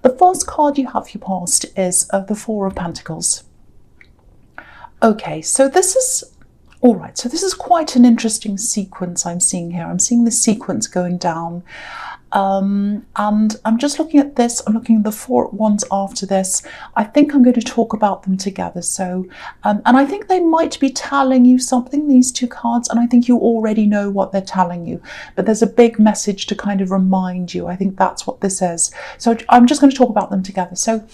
The first card you have for your past is the Four of Pentacles. Okay, so this is all right. So this is quite an interesting sequence I'm seeing here. I'm seeing the sequence going down. And I'm just looking at this. I'm looking at the four ones after this. I think I'm going to talk about them together. So, and I think they might be telling you something, these two cards, and I think you already know what they're telling you. But there's a big message to kind of remind you. I think that's what this is. So I'm just going to talk about them together. So,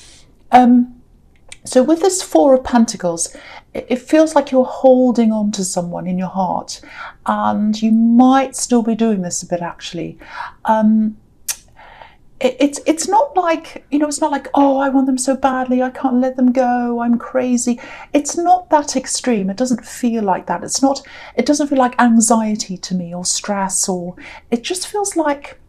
so with this Four of Pentacles, it feels like you're holding on to someone in your heart, and you might still be doing this a bit actually. It's not like, you know, it's not like, oh, I want them so badly, I can't let them go, I'm crazy. It's not that extreme. It doesn't feel like that. It doesn't feel like anxiety to me, or stress, or it just feels like,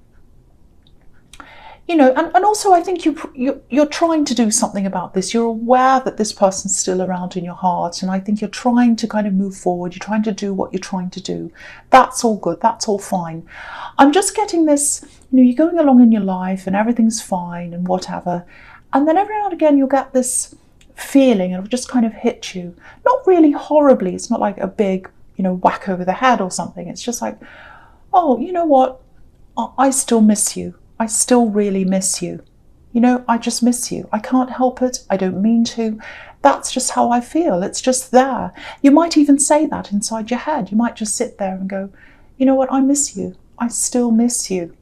you know, and also I think you're trying to do something about this. You're aware that this person's still around in your heart, and I think you're trying to kind of move forward. You're trying to do what you're trying to do. That's all good. That's all fine. I'm just getting this, you know, you're going along in your life and everything's fine and whatever. And then every now and again you'll get this feeling, it'll just kind of hit you. Not really horribly. It's not like a big, you know, whack over the head or something. It's just like, oh, you know what? I still miss you. I still really miss you. You know, I just miss you. I can't help it. I don't mean to. That's just how I feel. It's just there. You might even say that inside your head. You might just sit there and go, you know what? I miss you. I still miss you.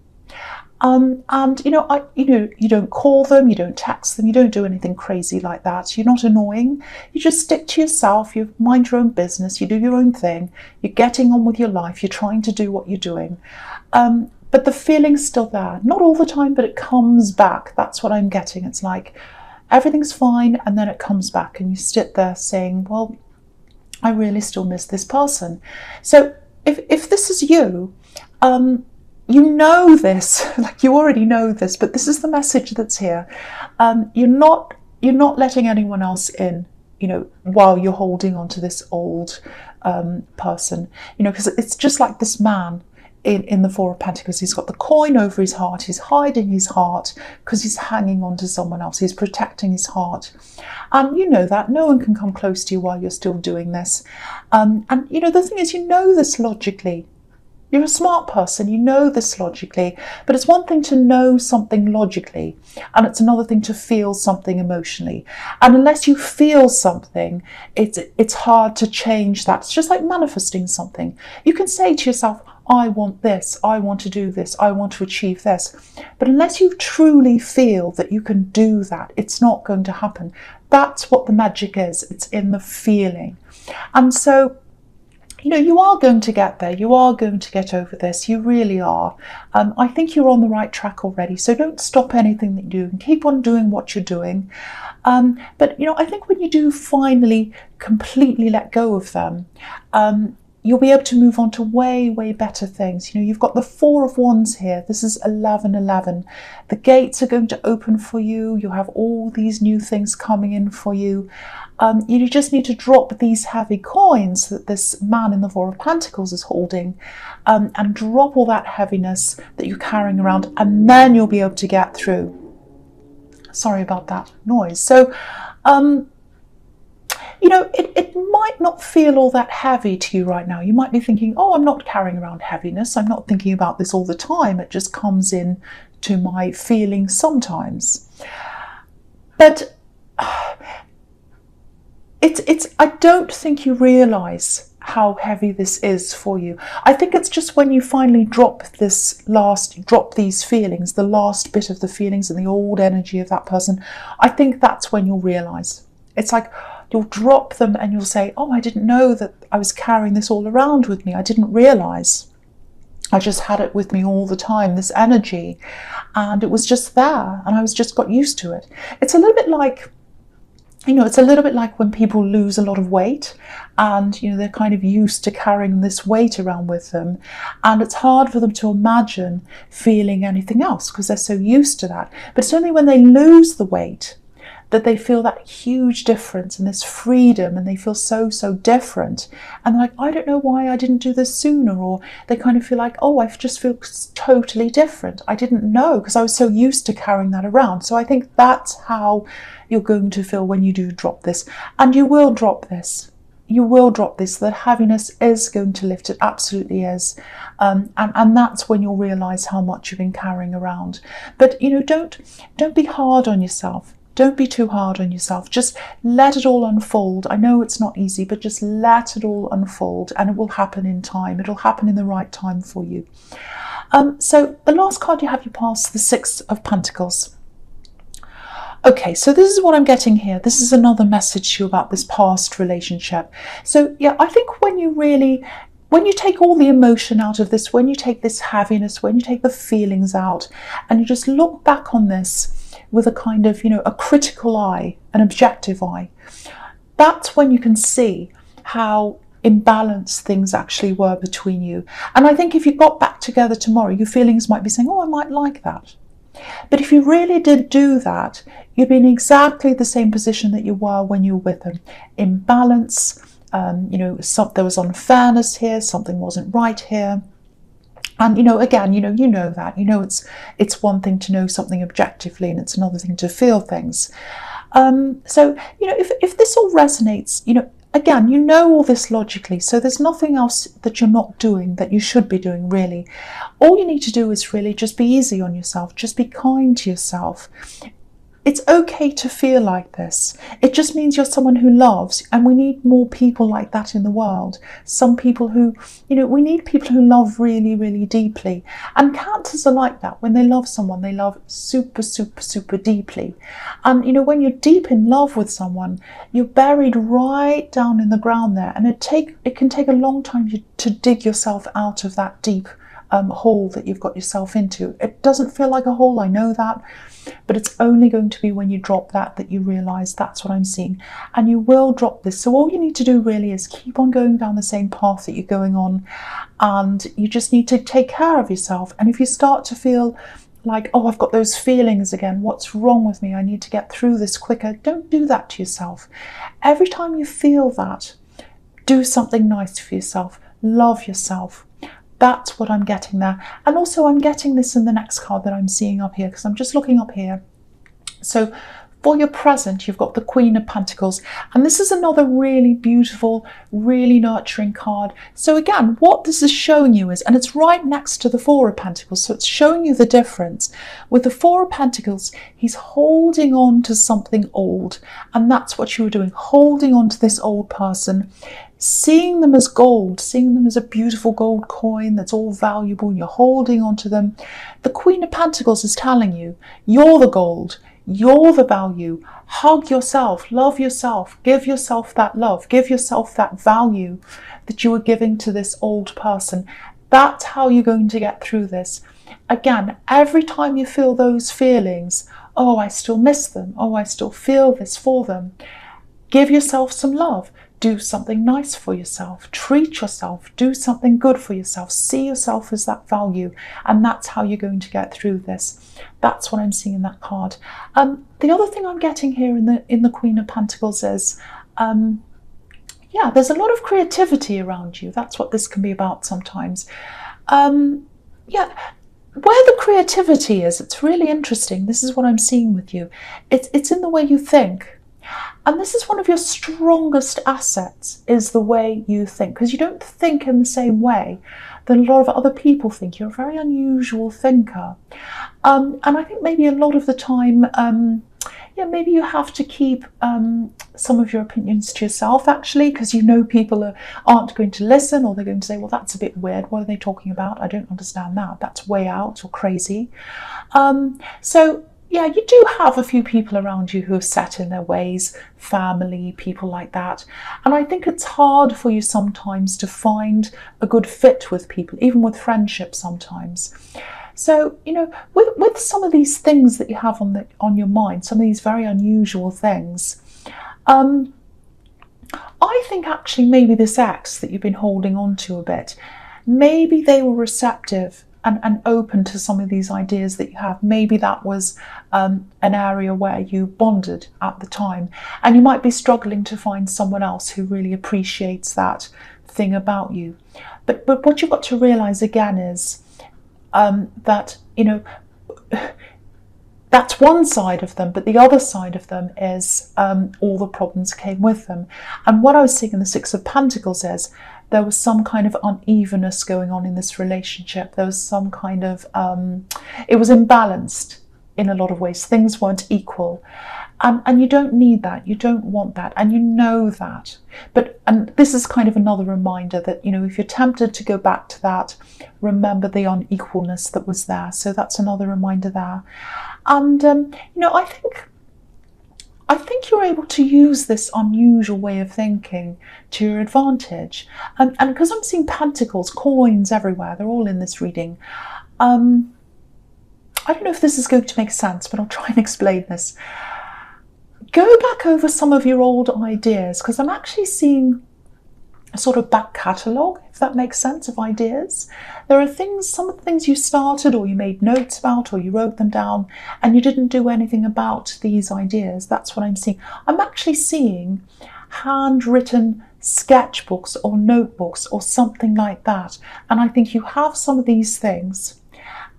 And you know, you don't call them, you don't text them, you don't do anything crazy like that. You're not annoying. You just stick to yourself. You mind your own business. You do your own thing. You're getting on with your life. You're trying to do what you're doing. But the feeling's still there. Not all the time, but it comes back. That's what I'm getting. It's like everything's fine, and then it comes back, and you sit there saying, well, I really still miss this person. So if this is you, you know this, like you already know this, but this is the message that's here. You're not letting anyone else in, you know, while you're holding on to this old person, you know, because it's just like this man in the Four of Pentacles. He's got the coin over his heart. He's hiding his heart because he's hanging on to someone else. He's protecting his heart. And you know that. No one can come close to you while you're still doing this. And you know, the thing is, you know this logically. You're a smart person, you know this logically, but it's one thing to know something logically, and it's another thing to feel something emotionally. And unless you feel something, it's hard to change that. It's just like manifesting something. You can say to yourself, I want this, I want to do this, I want to achieve this. But unless you truly feel that you can do that, it's not going to happen. That's what the magic is. It's in the feeling. And so, you know, you are going to get there. You are going to get over this. You really are. I think you're on the right track already. So don't stop anything that you do and keep on doing what you're doing. But, you know, I think when you do finally completely let go of them, you'll be able to move on to way, way better things. You know, you've got the Four of Wands here. This is 1111. The gates are going to open for you. You have all these new things coming in for you. You just need to drop these heavy coins that this man in the Four of Pentacles is holding, and drop all that heaviness that you're carrying around, and then you'll be able to get through. Sorry about that noise. So, you know, it might not feel all that heavy to you right now. You might be thinking, oh, I'm not carrying around heaviness. I'm not thinking about this all the time. It just comes in to my feelings sometimes. But I don't think you realise how heavy this is for you. I think it's just when you finally drop these feelings, the last bit of the feelings and the old energy of that person, I think that's when you'll realise. It's like you'll drop them and you'll say, oh, I didn't know that I was carrying this all around with me. I didn't realise. I just had it with me all the time, this energy, and it was just there, and I just got used to it. It's a little bit like, you know, it's a little bit like when people lose a lot of weight, and, you know, they're kind of used to carrying this weight around with them, and it's hard for them to imagine feeling anything else because they're so used to that. But it's only when they lose the weight that they feel that huge difference and this freedom, and they feel so, so different. And they're like, I don't know why I didn't do this sooner. Or they kind of feel like, oh, I just feel totally different. I didn't know because I was so used to carrying that around. So I think that's how you're going to feel when you do drop this. And you will drop this. You will drop this. The heaviness is going to lift. It absolutely is. And that's when you'll realise how much you've been carrying around. But, you know, don't be hard on yourself. Don't be too hard on yourself. Just let it all unfold. I know it's not easy, but just let it all unfold, and it will happen in time. It'll happen in the right time for you. So the last card you have, you pass the Six of Pentacles. Okay, so this is what I'm getting here. This is another message to you about this past relationship. So yeah, I think when you take all the emotion out of this, when you take this heaviness, when you take the feelings out, and you just look back on this with a kind of, you know, a critical eye, an objective eye, that's when you can see how imbalanced things actually were between you. And I think if you got back together tomorrow, your feelings might be saying, oh, I might like that. But if you really did do that, you'd be in exactly the same position that you were when you were with them. Imbalance, you know, there was unfairness here, something wasn't right here. And, you know, again, you know that. You know it's one thing to know something objectively, and it's another thing to feel things. So, you know, if this all resonates, you know, again, you know all this logically, so there's nothing else that you're not doing that you should be doing, really. All you need to do is really just be easy on yourself, just be kind to yourself. It's okay to feel like this. It just means you're someone who loves, and we need more people like that in the world. Some people who, you know, we need people who love really, really deeply. And Cancers are like that. When they love someone, they love super, super, super deeply. And, you know, when you're deep in love with someone, you're buried right down in the ground there. And it can take a long time to dig yourself out of that deep hole that you've got yourself into. It doesn't feel like a hole, I know that, but it's only going to be when you drop that you realise that's what I'm seeing. And you will drop this. So all you need to do really is keep on going down the same path that you're going on, and you just need to take care of yourself. And if you start to feel like, oh, I've got those feelings again, what's wrong with me, I need to get through this quicker, don't do that to yourself. Every time you feel that, do something nice for yourself, love yourself. That's what I'm getting there. And also I'm getting this in the next card that I'm seeing up here, because I'm just looking up here. So for your present, you've got the Queen of Pentacles. And this is another really beautiful, really nurturing card. So again, what this is showing you is, and it's right next to the Four of Pentacles, so it's showing you the difference. With the Four of Pentacles, he's holding on to something old. And that's what you were doing, holding on to this old person, seeing them as gold, seeing them as a beautiful gold coin that's all valuable, and you're holding on to them. The Queen of Pentacles is telling you, you're the gold, you're the value. Hug yourself, love yourself, give yourself that love, give yourself that value that you were giving to this old person. That's how you're going to get through this. Again, every time you feel those feelings, oh, I still miss them, oh, I still feel this for them, give yourself some love. Do something nice for yourself, treat yourself, do something good for yourself, see yourself as that value, and that's how you're going to get through this. That's what I'm seeing in that card. The other thing I'm getting here in the Queen of Pentacles is, yeah, there's a lot of creativity around you. That's what this can be about sometimes. Yeah, where the creativity is, it's really interesting. This is what I'm seeing with you. It's in the way you think. And this is one of your strongest assets, is the way you think, because you don't think in the same way that a lot of other people think. You're a very unusual thinker. And I think maybe a lot of the time, yeah, maybe you have to keep some of your opinions to yourself, actually, because you know people aren't going to listen, or they're going to say, well, that's a bit weird. What are they talking about? I don't understand that. That's way out or crazy. So yeah, you do have a few people around you who are set in their ways, family, people like that. And I think it's hard for you sometimes to find a good fit with people, even with friendships sometimes. So, you know, with some of these things that you have on your mind, some of these very unusual things, I think actually maybe this ex that you've been holding on to a bit, maybe they were receptive and open to some of these ideas that you have. Maybe that was an area where you bonded at the time, and you might be struggling to find someone else who really appreciates that thing about you. But what you've got to realize again is that, you know, that's one side of them, but the other side of them is all the problems came with them. And what I was seeing in the Six of Pentacles is there was some kind of unevenness going on in this relationship. There was some kind of, it was imbalanced in a lot of ways. Things weren't equal. And you don't need that. You don't want that. And you know that. And this is kind of another reminder that, you know, if you're tempted to go back to that, remember the unequalness that was there. So that's another reminder there. And, you know, I think you're able to use this unusual way of thinking to your advantage. And because I'm seeing pentacles, coins everywhere, they're all in this reading. I don't know if this is going to make sense, but I'll try and explain this. Go back over some of your old ideas, because I'm actually seeing a sort of back catalogue, if that makes sense, of ideas. There are things, some of the things you started or you made notes about or you wrote them down and you didn't do anything about these ideas. That's what I'm seeing. I'm actually seeing handwritten sketchbooks or notebooks or something like that. And I think you have some of these things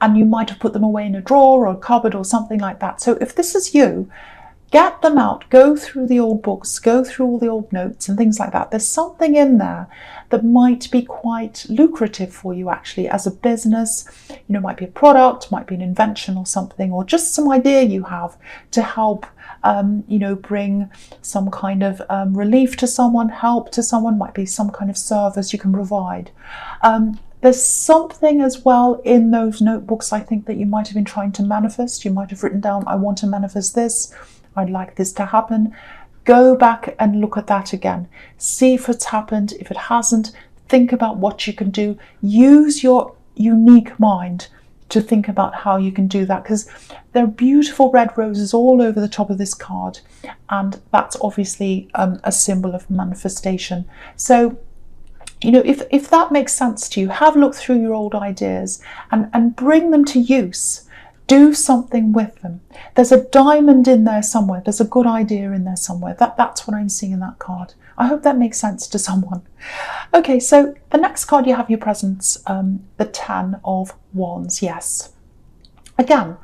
and you might have put them away in a drawer or a cupboard or something like that. So if this is you, get them out, go through the old books, go through all the old notes and things like that. There's something in there that might be quite lucrative for you actually as a business. You know, it might be a product, might be an invention or something, or just some idea you have to help, you know, bring some kind of relief to someone, help to someone, might be some kind of service you can provide. There's something as well in those notebooks, I think, that you might have been trying to manifest. You might have written down, I want to manifest this. I'd like this to happen. Go back and look at that again. See if it's happened. If it hasn't, think about what you can do. Use your unique mind to think about how you can do that, because there are beautiful red roses all over the top of this card, and that's obviously a symbol of manifestation. So, you know, if that makes sense to you, have a look through your old ideas and bring them to use. Do something with them. There's a diamond in there somewhere. There's a good idea in there somewhere. That's what I'm seeing in that card. I hope that makes sense to someone. Okay, so the next card you have your presence, the Ten of Wands. Yes. Again,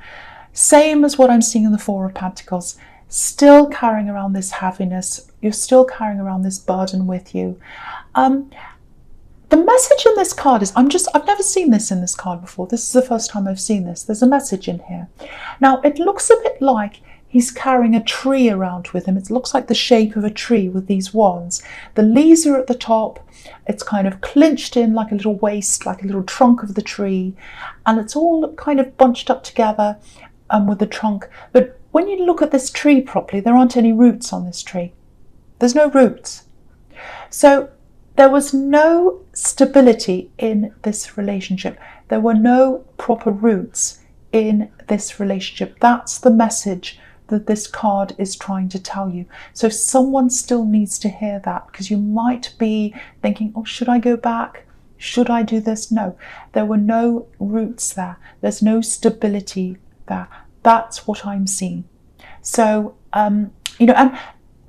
same as what I'm seeing in the Four of Pentacles. Still carrying around this heaviness. You're still carrying around this burden with you. The message in this card is, I've never seen this in this card before. This is the first time I've seen this. There's a message in here. Now, it looks a bit like he's carrying a tree around with him. It looks like the shape of a tree with these wands. The leaves are at the top. It's kind of clinched in like a little waist, like a little trunk of the tree. And it's all kind of bunched up together with the trunk. But when you look at this tree properly, there aren't any roots on this tree. There's no roots. So there was no stability in this relationship. There were no proper roots in this relationship. That's the message that this card is trying to tell you. So someone still needs to hear that, because you might be thinking, oh, should I go back? Should I do this? No, there were no roots there. There's no stability there. That's what I'm seeing. So, you know, and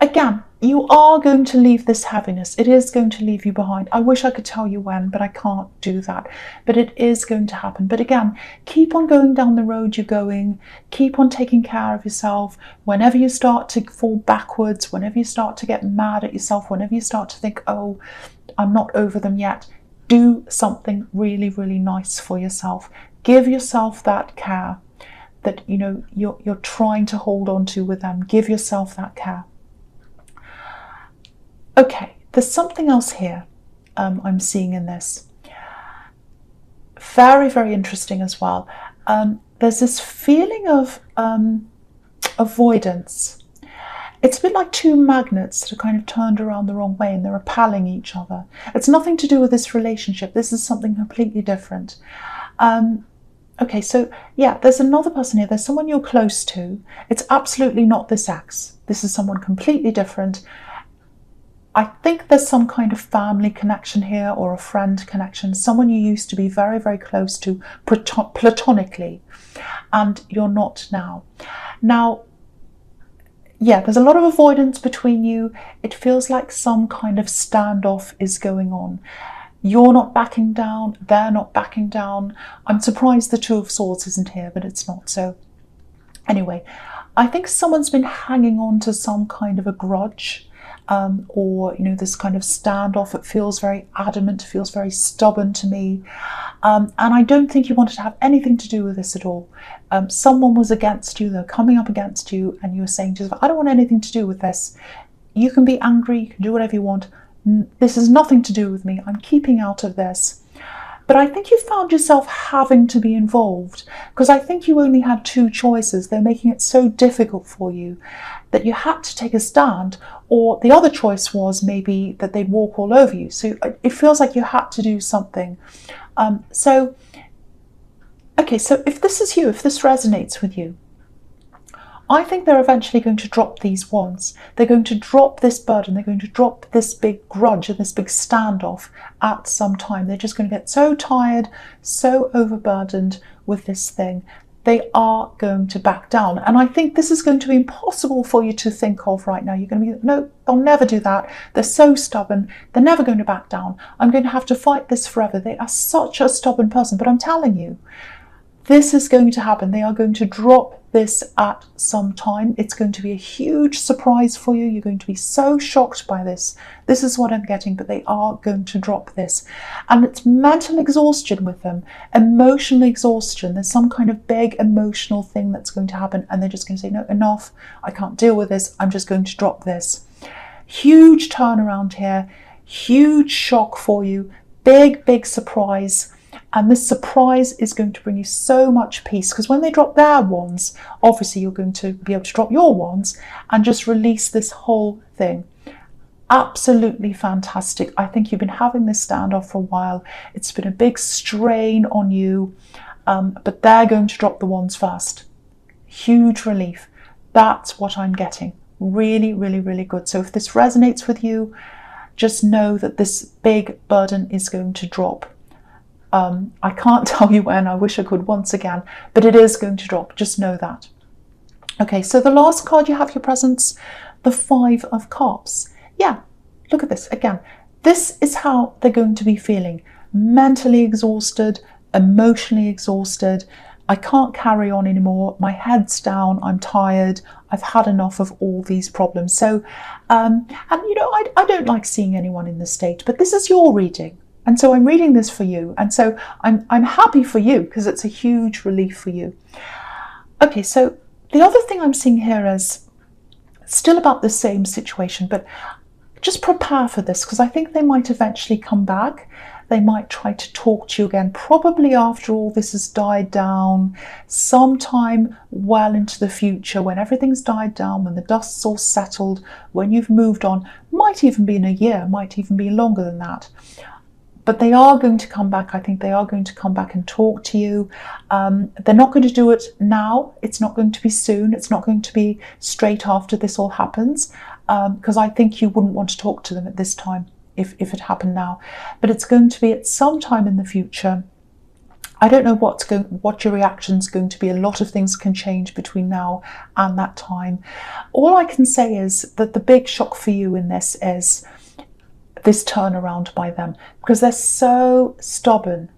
again, you are going to leave this heaviness. It is going to leave you behind. I wish I could tell you when, but I can't do that. But it is going to happen. But again, keep on going down the road you're going. Keep on taking care of yourself. Whenever you start to fall backwards, whenever you start to get mad at yourself, whenever you start to think, oh, I'm not over them yet, do something really, really nice for yourself. Give yourself that care that, you know, you're trying to hold on to with them. Give yourself that care. Okay, there's something else here I'm seeing in this. Very, very interesting as well. There's this feeling of avoidance. It's a bit like two magnets that are kind of turned around the wrong way and they're repelling each other. It's nothing to do with this relationship. This is something completely different. Okay, so yeah, there's another person here. There's someone you're close to. It's absolutely not this ex. This is someone completely different. I think there's some kind of family connection here or a friend connection, someone you used to be very, very close to platonically, and you're not now. Now, yeah, there's a lot of avoidance between you. It feels like some kind of standoff is going on. You're not backing down, they're not backing down. I'm surprised the Two of Swords isn't here, but it's not. So anyway, I think someone's been hanging on to some kind of a grudge, or this kind of standoff. It feels very adamant, feels very stubborn to me, and I don't think you wanted to have anything to do with this at all. Someone was against you, they're coming up against you, and you were saying to yourself, I don't want anything to do with this. You can be angry, you can do whatever you want. This has nothing to do with me. I'm keeping out of this. But I think you found yourself having to be involved, because I think you only had two choices. They're making it so difficult for you that you had to take a stand, or the other choice was maybe that they'd walk all over you. So it feels like you had to do something. Okay, so if this is you, if this resonates with you, I think they're eventually going to drop these wands. They're going to drop this burden. They're going to drop this big grudge and this big standoff at some time. They're just going to get so tired, so overburdened with this thing. They are going to back down. And I think this is going to be impossible for you to think of right now. You're going to be, no, they'll never do that. They're so stubborn. They're never going to back down. I'm going to have to fight this forever. They are such a stubborn person. But I'm telling you, this is going to happen. They are going to drop this at some time. It's going to be a huge surprise for you. You're going to be so shocked by this. This is what I'm getting, but they are going to drop this. And it's mental exhaustion with them, emotional exhaustion. There's some kind of big emotional thing that's going to happen, and they're just going to say, no, enough. I can't deal with this. I'm just going to drop this. Huge turnaround here, huge shock for you, big, big surprise. And this surprise is going to bring you so much peace, because when they drop their wands, obviously you're going to be able to drop your wands and just release this whole thing. Absolutely fantastic. I think you've been having this standoff for a while. It's been a big strain on you, but they're going to drop the wands first. Huge relief. That's what I'm getting. Really, really, really good. So if this resonates with you, just know that this big burden is going to drop. I can't tell you when, I wish I could once again, but it is going to drop, just know that. Okay, so the last card you have, your presence, the Five of Cups. Yeah, look at this again. This is how they're going to be feeling. Mentally exhausted, emotionally exhausted. I can't carry on anymore. My head's down. I'm tired. I've had enough of all these problems. So, and I don't like seeing anyone in this state, but this is your reading. And so I'm reading this for you. And so I'm happy for you, because it's a huge relief for you. Okay, so the other thing I'm seeing here is still about the same situation, but just prepare for this, because I think they might eventually come back. They might try to talk to you again, probably after all this has died down, sometime well into the future, when everything's died down, when the dust's all settled, when you've moved on. Might even be in a year, might even be longer than that. But they are going to come back. I think they are going to come back and talk to you. They're not going to do it now. It's not going to be soon. It's not going to be straight after this all happens, because I think you wouldn't want to talk to them at this time if it happened now. But it's going to be at some time in the future. I don't know what your reaction's going to be. A lot of things can change between now and that time. All I can say is that the big shock for you in this is this turnaround by them, because they're so stubborn,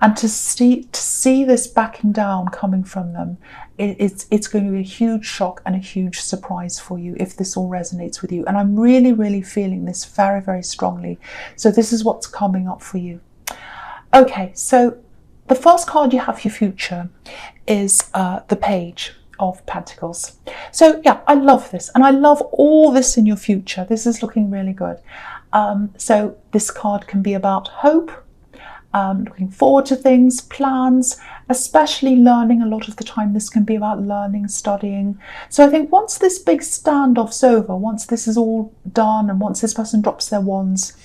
and to see this backing down coming from them, it's going to be a huge shock and a huge surprise for you if this all resonates with you. And I'm really, really feeling this very, very strongly. So this is what's coming up for you. Okay, so the first card you have, your future, is the Page of Pentacles. So yeah, I love this, and I love all this in your future. This is looking really good. So this card can be about hope, looking forward to things, plans, especially learning. A lot of the time this can be about learning, studying. So I think once this big standoff's over, once this is all done, and once this person drops their wands,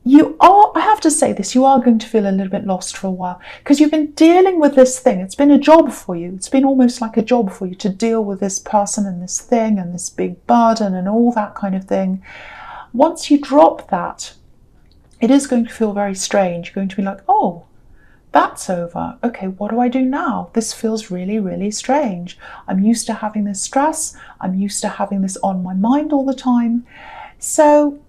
I have to say this, you are going to feel a little bit lost for a while because you've been dealing with this thing. It's been a job for you. It's been almost like a job for you to deal with this person and this thing and this big burden and all that kind of thing. Once you drop that, it is going to feel very strange. You're going to be like, oh, that's over. Okay, what do I do now? This feels really, really strange. I'm used to having this stress. I'm used to having this on my mind all the time. So,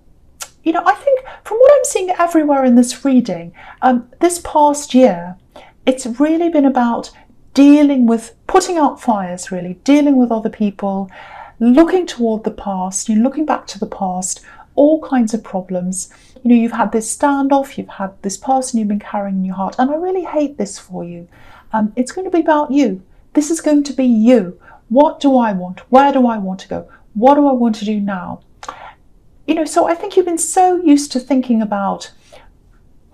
I think from what I'm seeing everywhere in this reading, this past year, it's really been about dealing with, putting out fires, really, dealing with other people, looking toward the past, looking back to the past, all kinds of problems. You've had this standoff, you've had this person you've been carrying in your heart, and I really hate this for you. It's going to be about you. This is going to be you. What do I want? Where do I want to go? What do I want to do now? So I think you've been so used to thinking about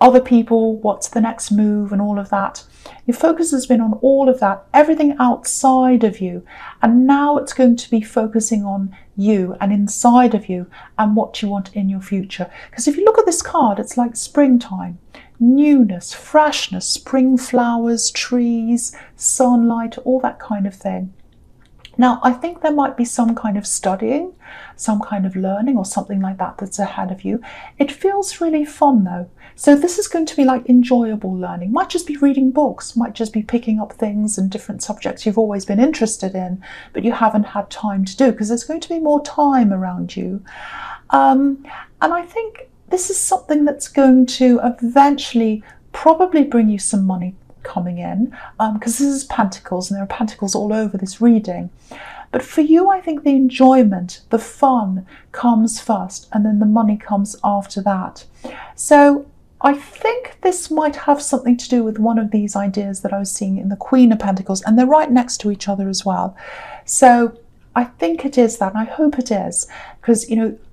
other people, what's the next move and all of that. Your focus has been on all of that, everything outside of you. And now it's going to be focusing on you and inside of you and what you want in your future. Because if you look at this card, it's like springtime, newness, freshness, spring flowers, trees, sunlight, all that kind of thing. Now, I think there might be some kind of studying, some kind of learning or something like that that's ahead of you. It feels really fun though. So this is going to be like enjoyable learning. Might just be reading books, might just be picking up things and different subjects you've always been interested in, but you haven't had time to do because there's going to be more time around you. And I think this is something that's going to eventually probably bring you some money coming in, because this is Pentacles and there are Pentacles all over this reading. But for you, I think the enjoyment, the fun comes first and then the money comes after that. So I think this might have something to do with one of these ideas that I was seeing in the Queen of Pentacles, and they're right next to each other as well. So I think it is that, and I hope it is, because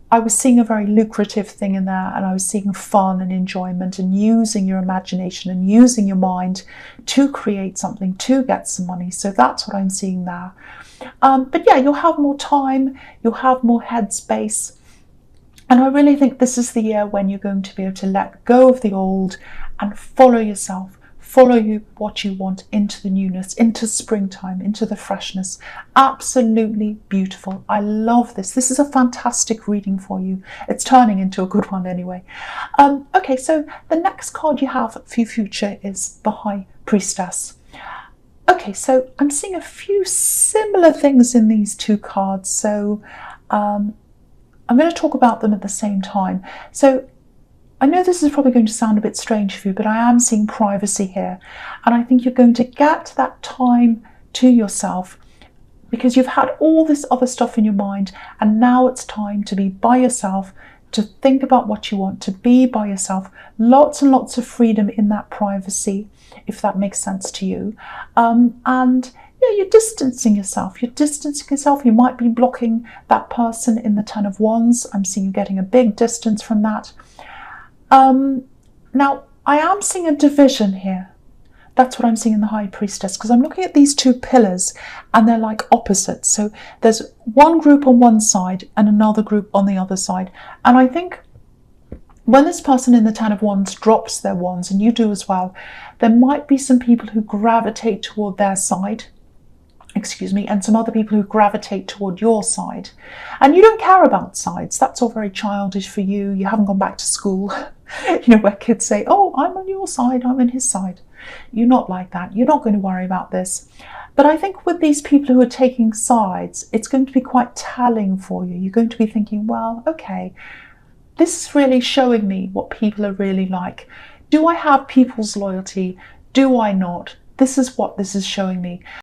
I was seeing a very lucrative thing in there, and I was seeing fun and enjoyment and using your imagination and using your mind to create something, to get some money. So that's what I'm seeing there. But yeah, you'll have more time, you'll have more headspace. And I really think this is the year when you're going to be able to let go of the old and follow yourself, follow what you want into the newness, into springtime, into the freshness. Absolutely beautiful. I love this. This is a fantastic reading for you. It's turning into a good one anyway. Okay, so the next card you have for your future is the High Priestess. Okay, so I'm seeing a few similar things in these two cards. So I'm going to talk about them at the same time. So I know this is probably going to sound a bit strange for you, but I am seeing privacy here. And I think you're going to get that time to yourself because you've had all this other stuff in your mind, and now it's time to be by yourself, to think about what you want, to be by yourself. Lots and lots of freedom in that privacy, if that makes sense to you. And yeah, you're distancing yourself. You might be blocking that person in the Ten of Wands. I'm seeing you getting a big distance from that. Now, I am seeing a division here. That's what I'm seeing in the High Priestess, because I'm looking at these two pillars and they're like opposites. So there's one group on one side and another group on the other side. And I think when this person in the Ten of Wands drops their wands, and you do as well, there might be some people who gravitate toward their side, and some other people who gravitate toward your side. And you don't care about sides. That's all very childish for you. You haven't gone back to school, where kids say, oh, I'm on your side, I'm on his side. You're not like that. You're not going to worry about this. But I think with these people who are taking sides, it's going to be quite telling for you. You're going to be thinking, well, okay, this is really showing me what people are really like. Do I have people's loyalty? Do I not? This is what this is showing me.